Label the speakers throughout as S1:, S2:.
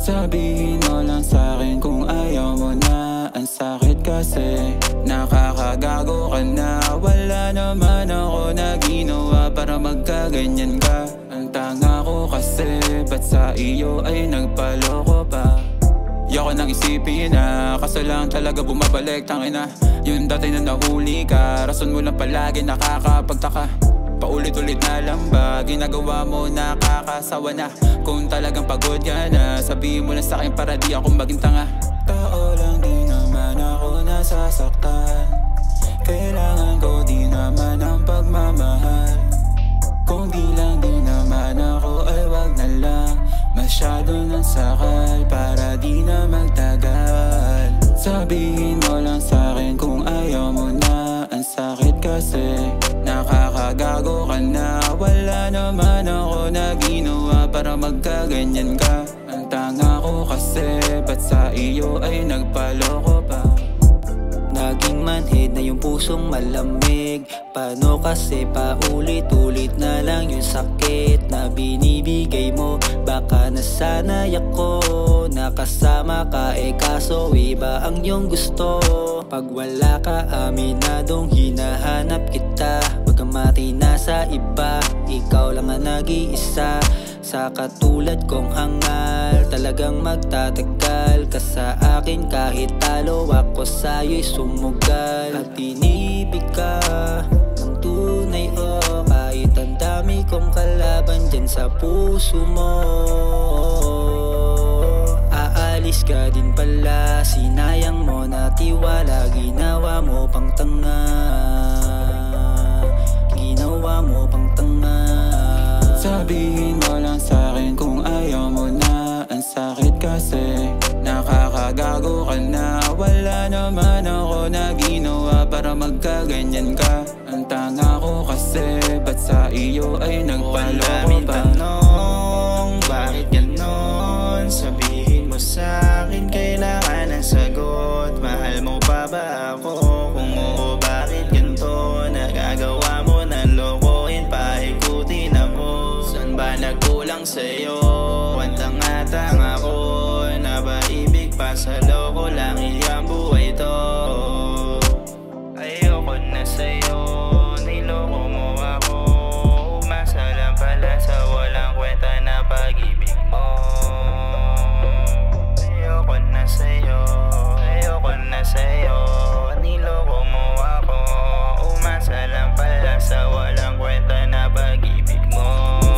S1: Sabihin mo lang sa'kin kung ayaw mo na. Ang sakit kasi nakakagago ka na. Wala naman ako na ginawa para magkaganyan ka. Ang tanga ko kasi ba't sa iyo ay nagpaloko pa. Yoko nang isipin na, kaso lang talaga bumabalik. Tangina, yung dati na nahuli ka, rason mo lang palagi nakakapagtaka. Paulit-ulit na lang ba, ginagawa mo nakakasawa na. Kung talagang pagod ka na, sabihin mo lang sa'kin para di ako maging tanga. Tao lang, di naman ako nasasaktan. Kailangan ko di naman ang pagmamahal. Kung di lang di naman ako ay wag na lang. Masyado ng sakal para di na magtagal. Sabihin mo lang sa'kin kung ayaw mo na. Ang sakit kasi nakakagago ka na. Wala naman ako na ginawa para magkaganyan ka. Ang tanga ko kasi ba't sa iyo ay nagpaloko pa.
S2: Naging manhid na yung pusong malamig. Paano kasi paulit-ulit na lang yung sakit na binibigay mo. Baka nasanay ako nakasama ka, kaso iba ang iyong gusto. Pag wala ka, aminadong hinahanap kita. Pagkamati nasa iba, ikaw lang ang nag-iisa. Sa katulad kong hangal, talagang magtatagal ka sa akin. Kahit talo ako sa'yo'y sumugal. At inibig ka ng tunay, oh, kahit ang dami kong kalaban dyan sa puso mo. Aalis ka din pala, sinayang mo na tiwala. Ginawa mo pang tanga, ginawa mo pang tanga.
S1: Sabihin mo lang sa'kin kung ayaw mo na. Ang sakit kasi nakakagago ka na. Wala naman ako na ginawa para magkaganyan ka. Ang tanga ko kasi ba't sa iyo ay nagpaloko pa.
S3: Tanong, bakit ganon? Sabihin mo sa'kin, kailangan ng sagot. Mahal mo pa ba ako? Kung oo, bakit ganito? Nagagawa mo na lokohin pa, ikutin ako. Saan ba nagkulang sa'yo? Tanga-tanga ko, nabaibig pa sa loko lang iyang buhay to. Ayoko na sa'yo, niloko mo ako. Umasa lang pala sa walang kwenta na pag-ibig mo. Ayoko na sa'yo, ayoko na sa'yo, niloko mo ako. Umasa lang pala sa walang kwenta na pag-ibig mo.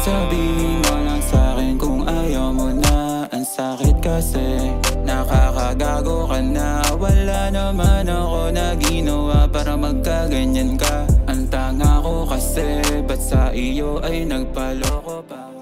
S1: Sabihin mo lang sa'kin kung ayaw mo na. Ang sakit kasi nakakagago ka na. Wala naman ako na ginawa para magkaganyan ka. Ang tanga ko kasi ba't sa iyo ay nagpaloko pa.